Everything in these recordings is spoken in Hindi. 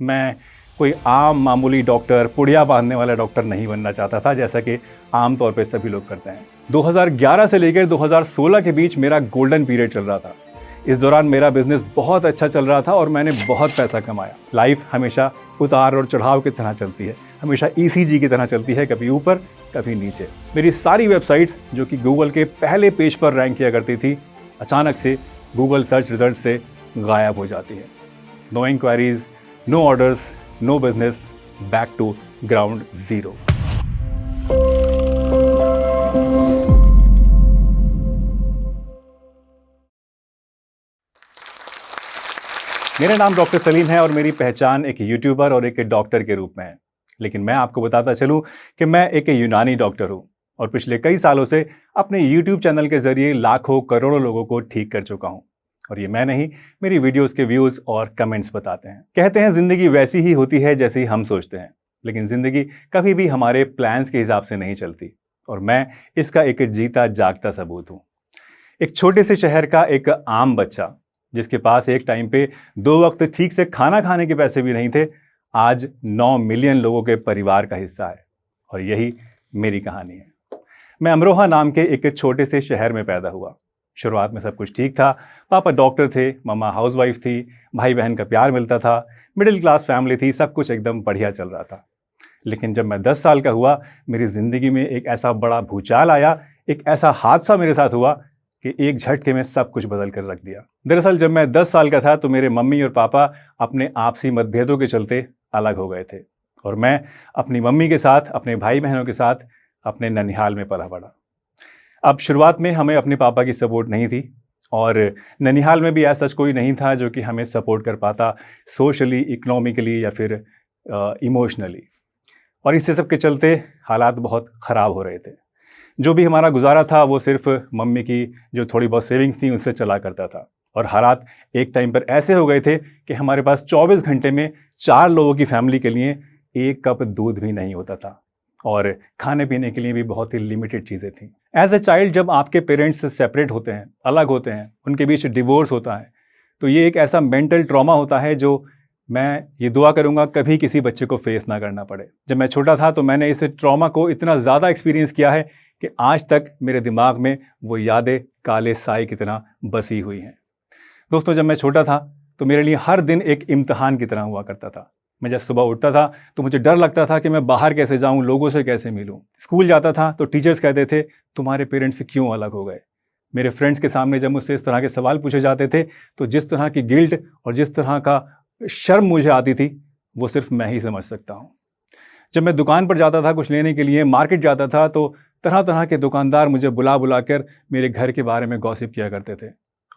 मैं कोई आम मामूली डॉक्टर, पुड़िया बांधने वाला डॉक्टर नहीं बनना चाहता था, जैसा कि आम तौर पे सभी लोग करते हैं। 2011 से लेकर 2016 के बीच मेरा गोल्डन पीरियड चल रहा था। इस दौरान मेरा बिजनेस बहुत अच्छा चल रहा था और मैंने बहुत पैसा कमाया। लाइफ हमेशा उतार और चढ़ाव की तरह चलती है, हमेशा ECG की तरह चलती है, कभी ऊपर कभी नीचे। मेरी सारी वेबसाइट्स जो कि गूगल के पहले पेज पर रैंक किया करती थी, अचानक से गूगल सर्च रिजल्ट से गायब हो जाती है। No inquiries, no orders, no business, back to ground zero. मेरा नाम डॉक्टर सलीम है और मेरी पहचान एक यूट्यूबर और एक डॉक्टर के रूप में है। लेकिन मैं आपको बताता चलूं कि मैं एक यूनानी डॉक्टर हूं और पिछले कई सालों से अपने यूट्यूब चैनल के जरिए लाखों करोड़ों लोगों को ठीक कर चुका हूं। और ये मैं नहीं, मेरी वीडियोस के व्यूज और कमेंट्स बताते हैं। कहते हैं जिंदगी वैसी ही होती है जैसी हम सोचते हैं, लेकिन जिंदगी कभी भी हमारे प्लान्स के हिसाब से नहीं चलती। और मैं इसका एक जीता जागता सबूत हूं। एक छोटे से शहर का एक आम बच्चा जिसके पास एक टाइम पे 2 वक्त ठीक से खाना खाने के पैसे भी नहीं थे, आज 9 मिलियन लोगों के परिवार का हिस्सा है। और यही मेरी कहानी है। मैं अमरोहा नाम के एक छोटे से शहर में पैदा हुआ। शुरुआत में सब कुछ ठीक था। पापा डॉक्टर थे, मम्मा हाउसवाइफ थी, भाई बहन का प्यार मिलता था, मिडिल क्लास फैमिली थी, सब कुछ एकदम बढ़िया चल रहा था। लेकिन जब मैं 10 साल का हुआ, मेरी ज़िंदगी में एक ऐसा बड़ा भूचाल आया, एक ऐसा हादसा मेरे साथ हुआ कि एक झटके में सब कुछ बदल कर रख दिया। दरअसल जब मैं 10 साल का था तो मेरे मम्मी और पापा अपने आपसी मतभेदों के चलते अलग हो गए थे और मैं अपनी मम्मी के साथ, अपने भाई बहनों के साथ अपने ननिहाल में पला बड़ा। अब शुरुआत में हमें अपने पापा की सपोर्ट नहीं थी और ननिहाल में भी ऐसा सच कोई नहीं था जो कि हमें सपोर्ट कर पाता सोशली, इकोनॉमिकली या फिर इमोशनली। और इससे सब के चलते हालात बहुत ख़राब हो रहे थे। जो भी हमारा गुजारा था वो सिर्फ मम्मी की जो थोड़ी बहुत सेविंग्स थी उससे चला करता था। और हालात एक टाइम पर ऐसे हो गए थे कि हमारे पास 24 घंटे में 4 लोगों की फैमिली के लिए 1 कप दूध भी नहीं होता था और खाने पीने के लिए भी बहुत ही लिमिटेड चीज़ें थीं। एज ए चाइल्ड जब आपके पेरेंट्स सेपरेट होते हैं, अलग होते हैं, उनके बीच डिवोर्स होता है, तो ये एक ऐसा मेंटल ट्रॉमा होता है जो मैं ये दुआ करूंगा कभी किसी बच्चे को फेस ना करना पड़े। जब मैं छोटा था तो मैंने इस ट्रॉमा को इतना ज़्यादा एक्सपीरियंस किया है कि आज तक मेरे दिमाग में वो यादें काले साए की तरह बसी हुई हैं। दोस्तों, जब मैं छोटा था तो मेरे लिए हर दिन एक इम्तिहान की तरह हुआ करता था। मैं जब सुबह उठता था तो मुझे डर लगता था कि मैं बाहर कैसे जाऊं, लोगों से कैसे मिलूं। स्कूल जाता था तो टीचर्स कहते थे तुम्हारे पेरेंट्स क्यों अलग हो गए। मेरे फ्रेंड्स के सामने जब मुझसे इस तरह के सवाल पूछे जाते थे तो जिस तरह की गिल्ट और जिस तरह का शर्म मुझे आती थी वो सिर्फ मैं ही समझ सकता हूँ। जब मैं दुकान पर जाता था कुछ लेने के लिए, मार्केट जाता था, तो तरह तरह के दुकानदार मुझे बुला बुला कर मेरे घर के बारे में गॉसिप किया करते थे।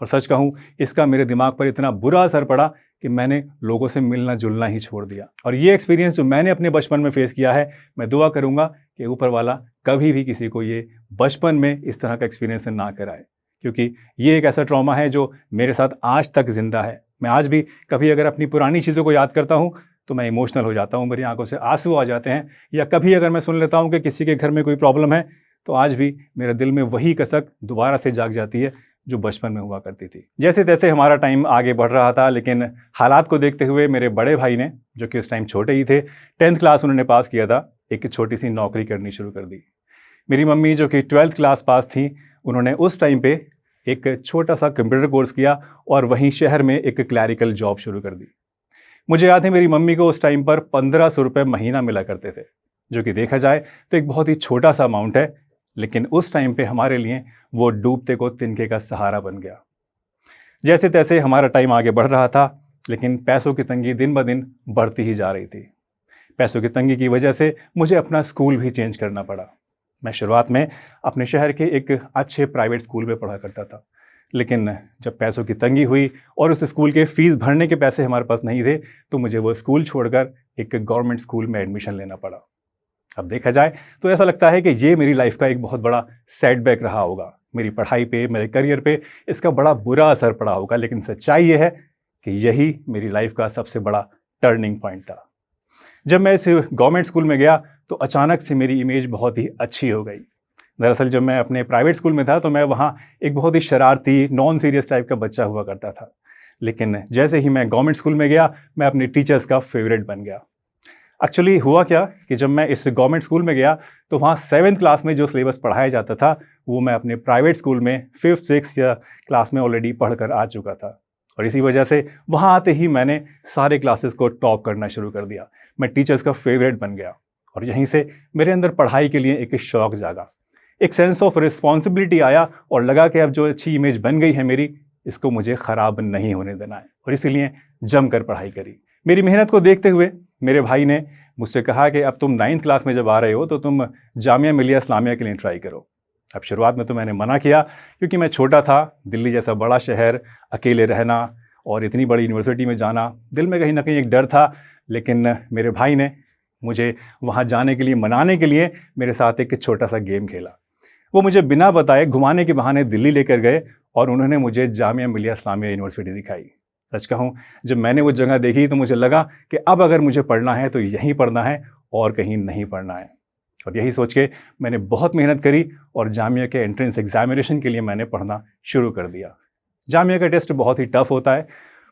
और सच कहूँ, इसका मेरे दिमाग पर इतना बुरा असर पड़ा कि मैंने लोगों से मिलना जुलना ही छोड़ दिया। और ये एक्सपीरियंस जो मैंने अपने बचपन में फेस किया है, मैं दुआ करूँगा कि ऊपर वाला कभी भी किसी को ये बचपन में इस तरह का एक्सपीरियंस ना कराए, क्योंकि ये एक ऐसा ट्रॉमा है जो मेरे साथ आज तक जिंदा है। मैं आज भी कभी अगर अपनी पुरानी चीज़ों को याद करता हूँ तो मैं इमोशनल हो जाता हूँ, मेरी आंखों से आंसू आ जाते हैं। या कभी अगर मैं सुन लेता हूँ कि किसी के घर में कोई प्रॉब्लम है तो आज भी मेरे दिल में वही कसक दोबारा से जाग जाती है जो बचपन में हुआ करती थी। जैसे तैसे हमारा टाइम आगे बढ़ रहा था, लेकिन हालात को देखते हुए मेरे बड़े भाई ने, जो कि उस टाइम छोटे ही थे, 10th क्लास उन्होंने पास किया था, एक छोटी सी नौकरी करनी शुरू कर दी। मेरी मम्मी जो कि 12th क्लास पास थी, उन्होंने उस टाइम पे एक छोटा सा कंप्यूटर कोर्स किया और वहीं शहर में एक क्लैरिकल जॉब शुरू कर दी। मुझे याद है मेरी मम्मी को उस टाइम पर 1500 रुपये महीना मिला करते थे, जो कि देखा जाए तो एक बहुत ही छोटा सा अमाउंट है, लेकिन उस टाइम पे हमारे लिए वो डूबते को तिनके का सहारा बन गया। जैसे तैसे हमारा टाइम आगे बढ़ रहा था, लेकिन पैसों की तंगी दिन ब दिन बढ़ती ही जा रही थी। पैसों की तंगी की वजह से मुझे अपना स्कूल भी चेंज करना पड़ा। मैं शुरुआत में अपने शहर के एक अच्छे प्राइवेट स्कूल में पढ़ा करता था, लेकिन जब पैसों की तंगी हुई और उस स्कूल के फीस भरने के पैसे हमारे पास नहीं थे तो मुझे वो स्कूल छोड़कर एक गवर्नमेंट स्कूल में एडमिशन लेना पड़ा। अब देखा जाए तो ऐसा लगता है कि ये मेरी लाइफ का एक बहुत बड़ा सेटबैक रहा होगा। मेरी पढ़ाई पे, मेरे करियर पे इसका बड़ा बुरा असर पड़ा होगा, लेकिन सच्चाई ये है कि यही मेरी लाइफ का सबसे बड़ा टर्निंग पॉइंट था। जब मैं इस गवर्नमेंट स्कूल में गया तो अचानक से मेरी इमेज बहुत ही अच्छी हो गई। दरअसल जब मैं अपने प्राइवेट स्कूल में था तो मैं वहाँ एक बहुत ही शरारती, नॉन सीरियस टाइप का बच्चा हुआ करता था। लेकिन जैसे ही मैं गवर्नमेंट स्कूल में गया, मैं अपने टीचर्स का फेवरेट बन गया। एक्चुअली हुआ क्या कि जब मैं इस गवर्नमेंट स्कूल में गया तो वहाँ 7th क्लास में जो सिलेबस पढ़ाया जाता था वो मैं अपने प्राइवेट स्कूल में 5th 6th या क्लास में ऑलरेडी पढ़ कर आ चुका था। और इसी वजह से वहाँ आते ही मैंने सारे क्लासेस को टॉप करना शुरू कर दिया। मैं टीचर्स का फेवरेट बन गया और यहीं से मेरे अंदर पढ़ाई के लिए एक शौक जागा, एक सेंस ऑफ रिस्पॉन्सिबिलिटी आया और लगा कि अब जो अच्छी इमेज बन गई है मेरी, इसको मुझे ख़राब नहीं होने देना है। और इसीलिए जमकर पढ़ाई करी। मेरी मेहनत को देखते हुए मेरे भाई ने मुझसे कहा कि अब तुम 9th क्लास में जब आ रहे हो तो तुम जामिया मिलिया इस्लामिया के लिए ट्राई करो। अब शुरुआत में तो मैंने मना किया क्योंकि मैं छोटा था, दिल्ली जैसा बड़ा शहर, अकेले रहना और इतनी बड़ी यूनिवर्सिटी में जाना, दिल में कहीं ना कहीं एक डर था। लेकिन मेरे भाई ने मुझे वहाँ जाने के लिए मनाने के लिए मेरे साथ एक छोटा सा गेम खेला। वो मुझे बिना बताए घुमाने के बहाने दिल्ली लेकर गए और उन्होंने मुझे जामिया मिलिया इस्लामिया यूनिवर्सिटी दिखाई। सच कहूँ, जब मैंने वो जगह देखी तो मुझे लगा कि अब अगर मुझे पढ़ना है तो यहीं पढ़ना है और कहीं नहीं पढ़ना है। और यही सोच के मैंने बहुत मेहनत करी और जामिया के एंट्रेंस एग्जामिनेशन के लिए मैंने पढ़ना शुरू कर दिया। जामिया का टेस्ट बहुत ही टफ होता है,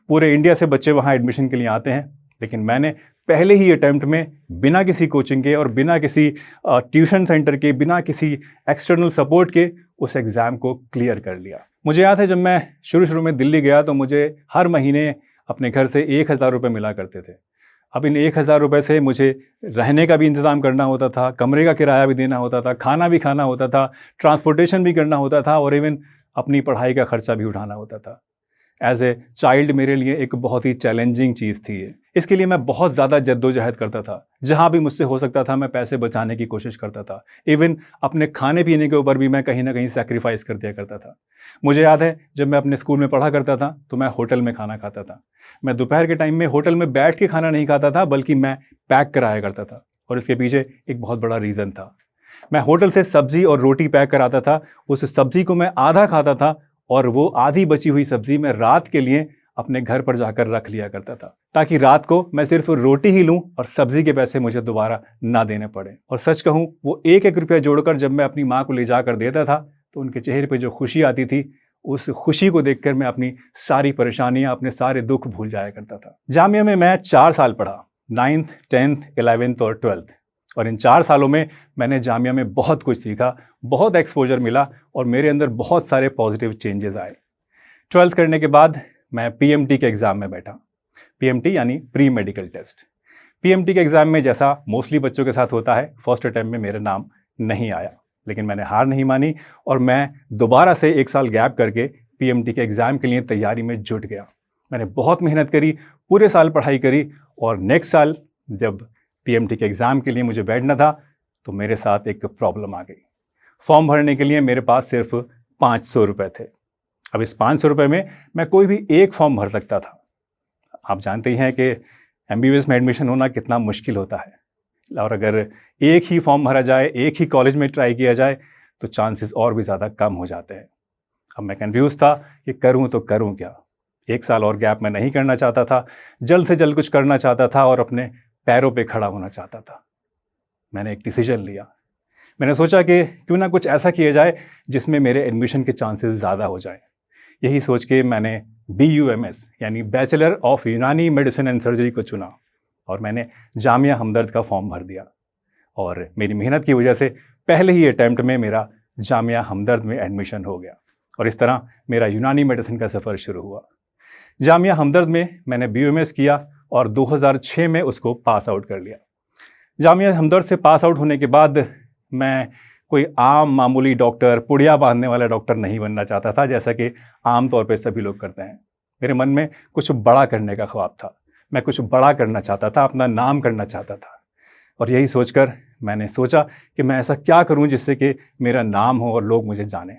पूरे इंडिया से बच्चे वहाँ एडमिशन के लिए आते हैं, लेकिन मैंने पहले ही अटैम्प्ट में बिना किसी कोचिंग के और बिना किसी ट्यूशन सेंटर के, बिना किसी एक्सटर्नल सपोर्ट के उस एग्ज़ाम को क्लियर कर लिया। मुझे याद है जब मैं शुरू में दिल्ली गया तो मुझे हर महीने अपने घर से 1000 रुपये मिला करते थे। अब इन 1000 रुपये से मुझे रहने का भी इंतज़ाम करना होता था, कमरे का किराया भी देना होता था, खाना भी खाना होता था, ट्रांसपोर्टेशन भी करना होता था और इवन अपनी पढ़ाई का खर्चा भी उठाना होता था। एज ए चाइल्ड मेरे लिए एक बहुत ही चैलेंजिंग चीज़ थी ये। इसके लिए मैं बहुत ज़्यादा जद्दोजहद करता था। जहाँ भी मुझसे हो सकता था मैं पैसे बचाने की कोशिश करता था। इवन अपने खाने पीने के ऊपर भी मैं कहीं ना कहीं सैक्रिफाइस कर दिया करता था। मुझे याद है जब मैं अपने स्कूल में पढ़ा करता था तो मैं होटल में खाना खाता था। मैं दोपहर के टाइम में होटल में बैठ के खाना नहीं खाता था, बल्कि मैं पैक कराया करता था। और इसके पीछे एक बहुत बड़ा रीज़न था। मैं होटल से सब्ज़ी और रोटी पैक कराता था, उस सब्ज़ी को मैं आधा खाता था और वो आधी बची हुई सब्ज़ी मैं रात के लिए अपने घर पर जाकर रख लिया करता था, ताकि रात को मैं सिर्फ रोटी ही लूं और सब्ज़ी के पैसे मुझे दोबारा ना देने पड़े। और सच कहूं, वो एक एक रुपया जोड़कर जब मैं अपनी माँ को ले जाकर देता था तो उनके चेहरे पे जो खुशी आती थी, उस खुशी को देखकर मैं अपनी सारी परेशानियां, अपने सारे दुख भूल जाया करता था। जामिया में मैं 4 साल पढ़ा, 9th 10th 11th और 12th। और इन 4 सालों में मैंने जामिया में बहुत कुछ सीखा, बहुत एक्सपोजर मिला और मेरे अंदर बहुत सारे पॉजिटिव चेंजेस आए। 12th करने के बाद मैं PMT के एग्ज़ाम में बैठा। PMT यानी प्री मेडिकल टेस्ट। PMT के एग्ज़ाम में जैसा मोस्टली बच्चों के साथ होता है, फर्स्ट अटैम्प्ट में मेरा नाम नहीं आया, लेकिन मैंने हार नहीं मानी और मैं दोबारा से 1 साल गैप करके PMT के एग्ज़ाम के लिए तैयारी में जुट गया। मैंने बहुत मेहनत करी, पूरे साल पढ़ाई करी और नेक्स्ट साल जब PMT के एग्ज़ाम के लिए मुझे बैठना था तो मेरे साथ एक प्रॉब्लम आ गई। फॉर्म भरने के लिए मेरे पास सिर्फ 500 रुपये थे। अब इस 500 रुपये में मैं कोई भी एक फॉर्म भर सकता था। आप जानते ही हैं कि MBBS में एडमिशन होना कितना मुश्किल होता है, और अगर एक ही फॉर्म भरा जाए, एक ही कॉलेज में ट्राई किया जाए तो चांसेस और भी ज़्यादा कम हो जाते हैं। अब मैं कन्फ्यूज़ था कि करूँ तो करूँ क्या। 1 साल और गैप मैं नहीं करना चाहता था, जल्द से जल्द कुछ करना चाहता था और अपने पैरों पे खड़ा होना चाहता था। मैंने एक डिसीजन लिया। मैंने सोचा कि क्यों ना कुछ ऐसा किया जाए जिसमें मेरे एडमिशन के चांसेस ज़्यादा हो जाएं। यही सोच के मैंने BUMS यानी बैचलर ऑफ यूनानी मेडिसिन एंड सर्जरी को चुना और मैंने जामिया हमदर्द का फॉर्म भर दिया। और मेरी मेहनत की वजह से पहले ही अटैम्प्ट में मेरा जामिया हमदर्द में एडमिशन हो गया और इस तरह मेरा यूनानी मेडिसिन का सफ़र शुरू हुआ। जामिया हमदर्द में मैंने BUMS किया और 2006 में उसको पास आउट कर लिया। जामिया हमदर्द से पास आउट होने के बाद मैं कोई आम मामूली डॉक्टर, पुड़िया बांधने वाला डॉक्टर नहीं बनना चाहता था, जैसा कि आम तौर पे सभी लोग करते हैं। मेरे मन में कुछ बड़ा करने का ख्वाब था। मैं कुछ बड़ा करना चाहता था, अपना नाम करना चाहता था। और यही सोचकर मैंने सोचा कि मैं ऐसा क्या करूं जिससे कि मेरा नाम हो और लोग मुझे जानें।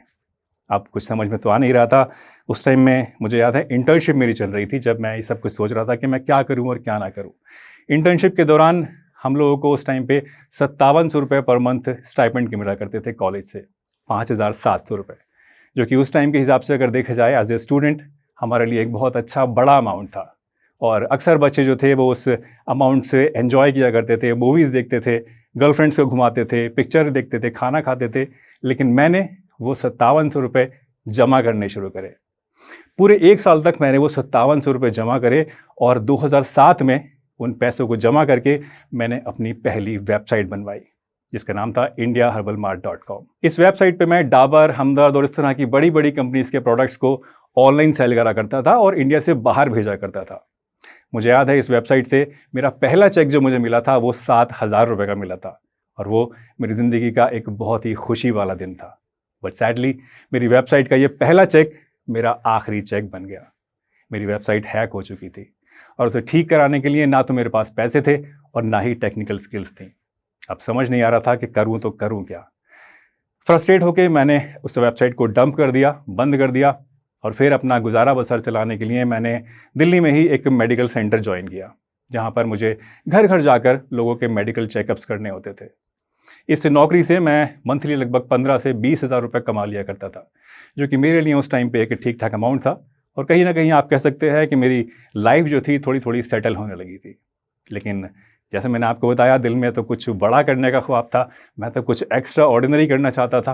अब कुछ समझ में तो आ नहीं रहा था। उस टाइम में मुझे याद है इंटर्नशिप मेरी चल रही थी, जब मैं ये सब कुछ सोच रहा था कि मैं क्या करूं और क्या ना करूं। इंटर्नशिप के दौरान हम लोगों को उस टाइम पे 5700 रुपये पर मंथ स्टाइपेंड के मिला करते थे कॉलेज से, 5700 रुपये, जो कि उस टाइम के हिसाब से अगर देखा जाए एज ए स्टूडेंट हमारे लिए एक बहुत अच्छा बड़ा अमाउंट था। और अक्सर बच्चे जो थे वो उस अमाउंट से एंजॉय किया करते थे, मूवीज़ देखते थे, गर्लफ्रेंड्स को घुमाते थे, पिक्चर देखते थे, खाना खाते थे। लेकिन मैंने वो 5700 रुपये जमा करने शुरू करे। पूरे 1 साल तक मैंने वो 5700 रुपये जमा करे और 2007 में उन पैसों को जमा करके मैंने अपनी पहली वेबसाइट बनवाई, जिसका नाम था indiaherbalmart.com। इस वेबसाइट पे मैं डाबर, हमदर्द और इस तरह की बड़ी बड़ी कंपनीज के प्रोडक्ट्स को ऑनलाइन सेल करा करता था और इंडिया से बाहर भेजा करता था। मुझे याद है इस वेबसाइट से मेरा पहला चेक जो मुझे मिला था वो 7,000 रुपये का मिला था और वो मेरी ज़िंदगी का एक बहुत ही खुशी वाला दिन था। बट सैडली मेरी वेबसाइट का ये पहला चेक मेरा आखिरी चेक बन गया। मेरी वेबसाइट हैक हो चुकी थी और उसे ठीक कराने के लिए ना तो मेरे पास पैसे थे और ना ही टेक्निकल स्किल्स थी। अब समझ नहीं आ रहा था कि करूं तो करूं क्या। फ्रस्ट्रेट होकर मैंने उस वेबसाइट को डंप कर दिया, बंद कर दिया और फिर अपना गुजारा बसर चलाने के लिए मैंने दिल्ली में ही एक मेडिकल सेंटर ज्वाइन किया, जहां पर मुझे घर घर जाकर लोगों के मेडिकल चेकअप्स करने होते थे। इस नौकरी से मैं मंथली लगभग 15 से 20 हज़ार रुपये कमा लिया करता था, जो कि मेरे लिए उस टाइम पे एक ठीक ठाक अमाउंट था और कहीं ना कहीं आप कह सकते हैं कि मेरी लाइफ जो थी थोड़ी थोड़ी सेटल होने लगी थी। लेकिन जैसे मैंने आपको बताया, दिल में तो कुछ बड़ा करने का ख्वाब था, मैं तो कुछ एक्स्ट्रा ऑर्डिनरी करना चाहता था।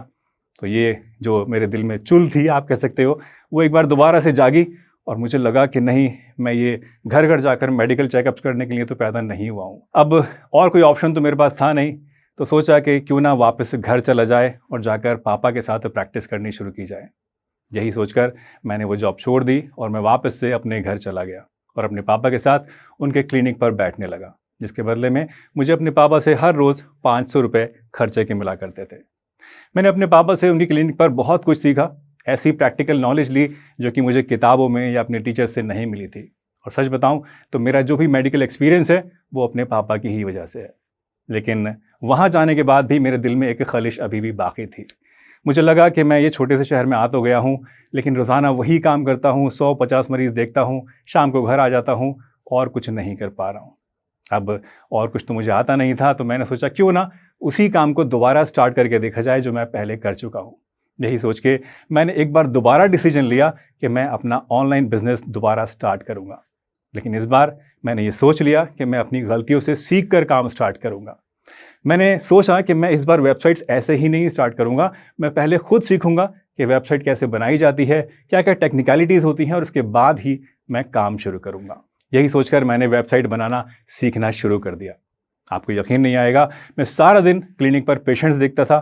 तो ये जो मेरे दिल में चुल थी आप कह सकते हो, वो एक बार दोबारा से जागी और मुझे लगा कि नहीं, मैं ये घर घर जाकर मेडिकल चेकअप्स करने के लिए तो पैदा नहीं हुआ हूँ। अब और कोई ऑप्शन तो मेरे पास था नहीं, तो सोचा कि क्यों ना वापस घर चला जाए और जाकर पापा के साथ प्रैक्टिस करनी शुरू की जाए। यही सोचकर मैंने वो जॉब छोड़ दी और मैं वापस से अपने घर चला गया और अपने पापा के साथ उनके क्लिनिक पर बैठने लगा, जिसके बदले में मुझे अपने पापा से हर रोज़ 500 रुपये खर्चे के मिला करते थे। मैंने अपने पापा से उनकी क्लिनिक पर बहुत कुछ सीखा, ऐसी प्रैक्टिकल नॉलेज ली जो कि मुझे किताबों में या अपने टीचर से नहीं मिली थी। और सच बताऊं तो मेरा जो भी मेडिकल एक्सपीरियंस है वो अपने पापा की ही वजह से है। लेकिन वहाँ जाने के बाद भी मेरे दिल में एक खलिश अभी भी बाकी थी। मुझे लगा कि मैं ये छोटे से शहर में आ तो गया हूँ, लेकिन रोज़ाना वही काम करता हूँ, 100-50 मरीज़ देखता हूँ, शाम को घर आ जाता हूँ और कुछ नहीं कर पा रहा हूँ। अब और कुछ तो मुझे आता नहीं था, तो मैंने सोचा क्यों ना उसी काम को दोबारा स्टार्ट करके देखा जाए जो मैं पहले कर चुका हूँ। यही सोच के मैंने एक बार दोबारा डिसीजन लिया कि मैं अपना ऑनलाइन बिजनेस दोबारा स्टार्ट करूँगा। लेकिन इस बार मैंने ये सोच लिया कि मैं अपनी गलतियों से सीख कर काम स्टार्ट करूँगा। मैंने सोचा कि मैं इस बार वेबसाइट्स ऐसे ही नहीं स्टार्ट करूँगा, मैं पहले खुद सीखूँगा कि वेबसाइट कैसे बनाई जाती है, क्या क्या टेक्निकलिटीज़ होती हैं और उसके बाद ही मैं काम शुरू करूँगा। यही सोचकर मैंने वेबसाइट बनाना सीखना शुरू कर दिया। आपको यकीन नहीं आएगा, मैं सारा दिन क्लिनिक पर पेशेंट्स देखता था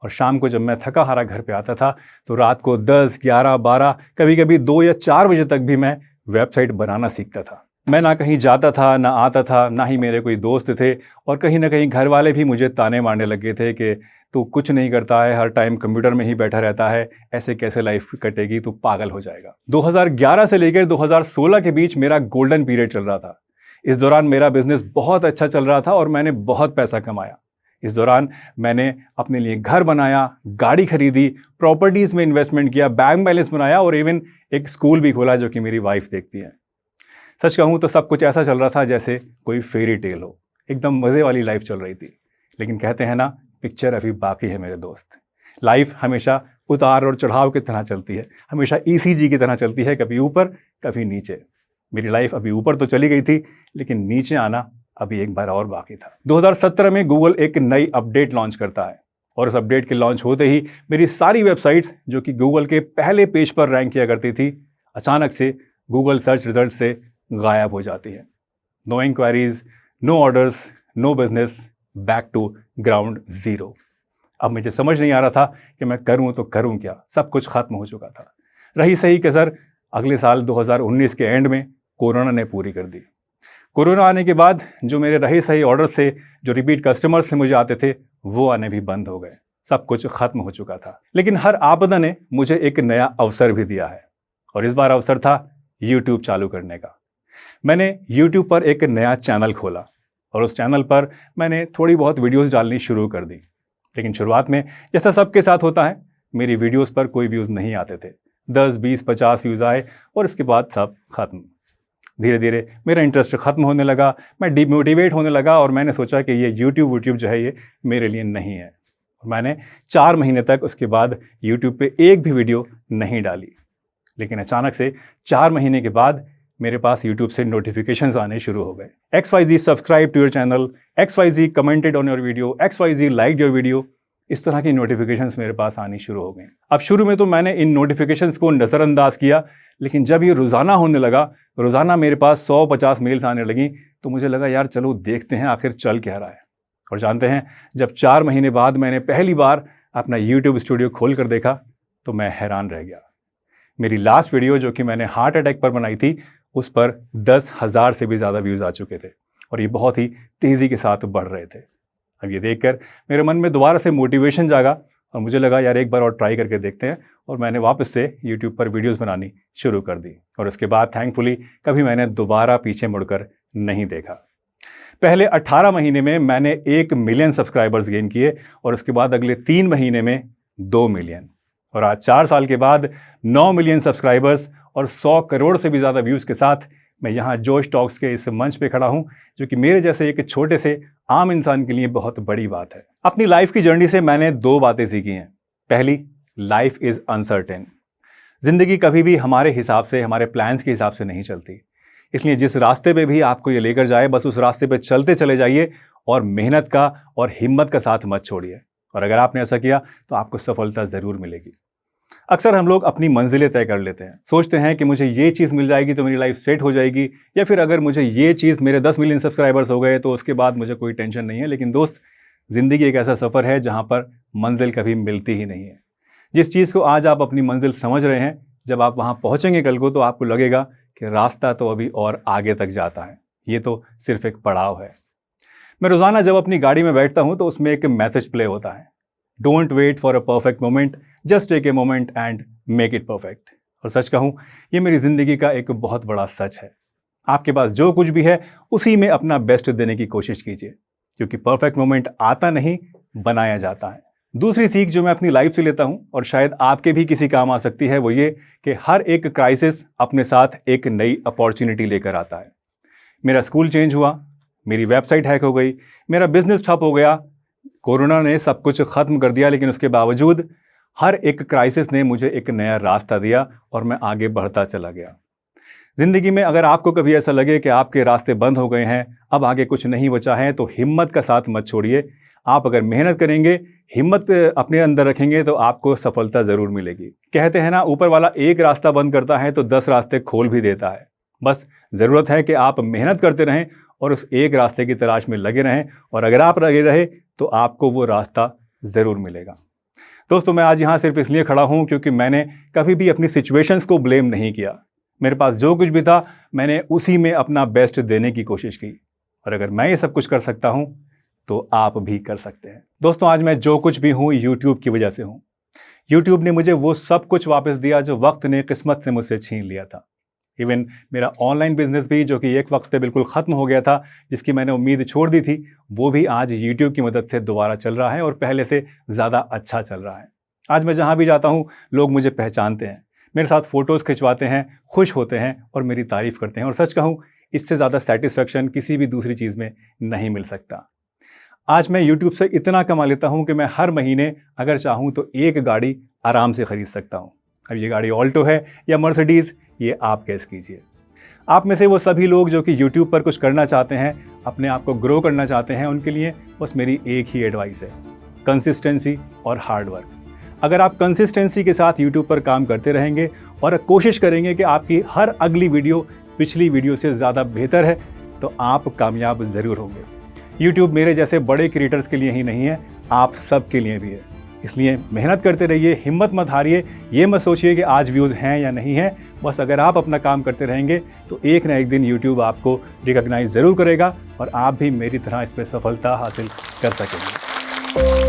और शाम को जब मैं थका हारा घर पे आता था तो रात को 10, 11, 12, कभी कभी 2 या 4 बजे तक भी मैं वेबसाइट बनाना सीखता था। मैं ना कहीं जाता था, ना आता था, ना ही मेरे कोई दोस्त थे और कहीं ना कहीं घर वाले भी मुझे ताने मारने लगे थे कि तू कुछ नहीं करता है, हर टाइम कंप्यूटर में ही बैठा रहता है, ऐसे कैसे लाइफ कटेगी, तू पागल हो जाएगा। 2011 से लेकर 2016 के बीच मेरा गोल्डन पीरियड चल रहा था। इस दौरान मेरा बिजनेस बहुत अच्छा चल रहा था और मैंने बहुत पैसा कमाया। इस दौरान मैंने अपने लिए घर बनाया, गाड़ी खरीदी, प्रॉपर्टीज़ में इन्वेस्टमेंट किया, बैंक बैलेंस बनाया और इवन एक स्कूल भी खोला जो कि मेरी वाइफ देखती है। सच कहूँ तो सब कुछ ऐसा चल रहा था जैसे कोई फेरी टेल हो, एकदम मज़े वाली लाइफ चल रही थी। लेकिन कहते हैं ना, पिक्चर अभी बाकी है मेरे दोस्त। लाइफ हमेशा उतार और चढ़ाव की तरह चलती है, हमेशा ECG की तरह चलती है, कभी ऊपर कभी नीचे। मेरी लाइफ अभी ऊपर तो चली गई थी, लेकिन नीचे आना अभी एक बार और बाकी था। 2017 में गूगल एक नई अपडेट लॉन्च करता है और उस अपडेट के लॉन्च होते ही मेरी सारी वेबसाइट्स जो कि गूगल के पहले पेज पर रैंक किया करती थी, अचानक से गूगल सर्च रिजल्ट से गायब हो जाती है। No inquiries, no orders, no business, back to ground zero. अब मुझे समझ नहीं आ रहा था कि मैं करूं तो करूं क्या, सब कुछ खत्म हो चुका था। रही सही कसर अगले साल 2019 के एंड में कोरोना ने पूरी कर दी। कोरोना आने के बाद जो मेरे रहे सही ऑर्डर थे, जो रिपीट कस्टमर्स से मुझे आते थे, वो आने भी बंद हो गए। सब कुछ खत्म हो चुका था। लेकिन हर आपदा ने मुझे एक नया अवसर भी दिया है और इस बार अवसर था YouTube चालू करने का। मैंने YouTube पर एक नया चैनल खोला और उस चैनल पर मैंने थोड़ी बहुत वीडियोस डालनी शुरू कर दी। लेकिन शुरुआत में जैसा सबके साथ होता है, मेरी वीडियोस पर कोई व्यूज़ नहीं आते थे। 10, 20, 50 व्यूज़ आए और इसके बाद सब खत्म। धीरे धीरे मेरा इंटरेस्ट ख़त्म होने लगा, मैं डिमोटिवेट होने लगा और मैंने सोचा कि ये यूट्यूब जो है ये मेरे लिए नहीं है। और मैंने 4 महीने तक उसके बाद यूट्यूब पे एक भी वीडियो नहीं डाली। लेकिन अचानक से 4 महीने के बाद मेरे पास यूट्यूब से नोटिफिकेशंस आने शुरू हो गए। XYZ subscribe to your channel, XYZ commented on your video, XYZ like your video. इस तरह की नोटिफिकेशंस मेरे पास आनी शुरू हो गई। अब शुरू में तो मैंने इन नोटिफिकेशंस को नज़रअंदाज किया, लेकिन जब ये रोज़ाना होने लगा, रोज़ाना मेरे पास 100-50 मेल्स आने लगी, तो मुझे लगा यार चलो देखते हैं आखिर चल क्या रहा है। और जानते हैं, जब 4 महीने बाद मैंने पहली बार अपना YouTube स्टूडियो खोल कर देखा तो मैं हैरान रह गया। मेरी लास्ट वीडियो जो कि मैंने हार्ट अटैक पर बनाई थी, उस पर 10,000 से भी ज़्यादा व्यूज़ आ चुके थे और ये बहुत ही तेज़ी के साथ बढ़ रहे थे। अब ये देखकर मेरे मन में दोबारा से मोटिवेशन जागा और मुझे लगा यार एक बार और ट्राई करके देखते हैं, और मैंने वापस से YouTube पर वीडियोस बनानी शुरू कर दी। और उसके बाद थैंकफुली कभी मैंने दोबारा पीछे मुड़कर नहीं देखा। पहले 18 महीने में मैंने 1 मिलियन सब्सक्राइबर्स गेन किए और उसके बाद अगले 3 महीने में 2 मिलियन, और आज 4 साल के बाद 9 मिलियन सब्सक्राइबर्स और 100 करोड़ से भी ज़्यादा व्यूज़ के साथ मैं यहाँ जोश टॉक्स के इस मंच पे खड़ा हूँ, जो कि मेरे जैसे एक छोटे से आम इंसान के लिए बहुत बड़ी बात है। अपनी लाइफ की जर्नी से मैंने 2 बातें सीखी हैं। पहली, लाइफ इज़ अनसर्टेन। ज़िंदगी कभी भी हमारे हिसाब से, हमारे प्लान्स के हिसाब से नहीं चलती। इसलिए जिस रास्ते पे भी आपको ये लेकर जाए, बस उस रास्ते पे चलते चले जाइए और मेहनत का और हिम्मत का साथ मत छोड़िए। और अगर आपने ऐसा किया तो आपको सफलता ज़रूर मिलेगी। अक्सर हम लोग अपनी मंजिलें तय कर लेते हैं, सोचते हैं कि मुझे ये चीज़ मिल जाएगी तो मेरी लाइफ सेट हो जाएगी, या फिर अगर मुझे ये चीज़, मेरे 10 मिलियन सब्सक्राइबर्स हो गए तो उसके बाद मुझे कोई टेंशन नहीं है। लेकिन दोस्त, ज़िंदगी एक ऐसा सफ़र है जहाँ पर मंजिल कभी मिलती ही नहीं है। जिस चीज़ को आज आप अपनी मंजिल समझ रहे हैं, जब आप वहाँ पहुँचेंगे कल को, तो आपको लगेगा कि रास्ता तो अभी और आगे तक जाता है, ये तो सिर्फ एक पड़ाव है। मैं रोज़ाना जब अपनी गाड़ी में बैठता हूँ तो उसमें एक मैसेज प्ले होता है, don't wait for a perfect moment, just take a moment and make it perfect. और सच कहूँ, ये मेरी ज़िंदगी का एक बहुत बड़ा सच है। आपके पास जो कुछ भी है उसी में अपना बेस्ट देने की कोशिश कीजिए, क्योंकि परफेक्ट मोमेंट आता नहीं, बनाया जाता है। दूसरी सीख जो मैं अपनी लाइफ से लेता हूँ और शायद आपके भी किसी काम आ सकती है, वो ये कि हर एक क्राइसिस अपने साथ एक नई अपॉर्चुनिटी लेकर आता है। मेरा स्कूल चेंज हुआ, मेरी वेबसाइट हैक हो गई, मेरा बिजनेस ठप हो गया, कोरोना ने सब कुछ ख़त्म कर दिया, लेकिन उसके बावजूद हर एक क्राइसिस ने मुझे एक नया रास्ता दिया और मैं आगे बढ़ता चला गया। ज़िंदगी में अगर आपको कभी ऐसा लगे कि आपके रास्ते बंद हो गए हैं, अब आगे कुछ नहीं बचा है, तो हिम्मत का साथ मत छोड़िए। आप अगर मेहनत करेंगे, हिम्मत अपने अंदर रखेंगे, तो आपको सफलता ज़रूर मिलेगी। कहते हैं ना, ऊपर वाला एक रास्ता बंद करता है तो 10 रास्ते खोल भी देता है। बस ज़रूरत है कि आप मेहनत करते रहें और उस एक रास्ते की तलाश में लगे रहें, और अगर आप लगे रहे तो आपको वो रास्ता ज़रूर मिलेगा। दोस्तों, मैं आज यहाँ सिर्फ इसलिए खड़ा हूँ क्योंकि मैंने कभी भी अपनी सिचुएशंस को ब्लेम नहीं किया। मेरे पास जो कुछ भी था, मैंने उसी में अपना बेस्ट देने की कोशिश की, और अगर मैं ये सब कुछ कर सकता हूँ तो आप भी कर सकते हैं। दोस्तों, आज मैं जो कुछ भी हूँ YouTube की वजह से हूँ। YouTube ने मुझे वो सब कुछ वापस दिया जो वक्त ने, किस्मत ने मुझसे छीन लिया था। इवन मेरा ऑनलाइन बिजनेस भी, जो कि एक वक्त पे बिल्कुल ख़त्म हो गया था, जिसकी मैंने उम्मीद छोड़ दी थी, वो भी आज YouTube की मदद से दोबारा चल रहा है और पहले से ज़्यादा अच्छा चल रहा है। आज मैं जहाँ भी जाता हूँ, लोग मुझे पहचानते हैं, मेरे साथ फ़ोटोज़ खिंचवाते हैं, खुश होते हैं और मेरी तारीफ़ करते हैं। और सच कहूँ, इससे ज़्यादा सेटिस्फेक्शन किसी भी दूसरी चीज़ में नहीं मिल सकता। आज मैं YouTube से इतना कमा लेता हूँ कि मैं हर महीने अगर चाहूँ तो एक गाड़ी आराम से ख़रीद सकता हूँ। अब ये गाड़ी ऑल्टो है या मर्सिडीज़, ये आप गेस कीजिए। आप में से वो सभी लोग जो कि YouTube पर कुछ करना चाहते हैं, अपने आप को ग्रो करना चाहते हैं, उनके लिए बस मेरी एक ही एडवाइस है, कंसिस्टेंसी और हार्ड वर्क। अगर आप कंसिस्टेंसी के साथ YouTube पर काम करते रहेंगे और कोशिश करेंगे कि आपकी हर अगली वीडियो पिछली वीडियो से ज़्यादा बेहतर है, तो आप कामयाब ज़रूर होंगे। YouTube मेरे जैसे बड़े क्रिएटर्स के लिए ही नहीं है, आप सब के लिए भी है। इसलिए मेहनत करते रहिए, हिम्मत मत हारिए। ये मत सोचिए कि आज व्यूज़ हैं या नहीं हैं। बस अगर आप अपना काम करते रहेंगे तो एक ना एक दिन YouTube आपको रिकॉग्नाइज ज़रूर करेगा और आप भी मेरी तरह इस पर सफलता हासिल कर सकेंगे।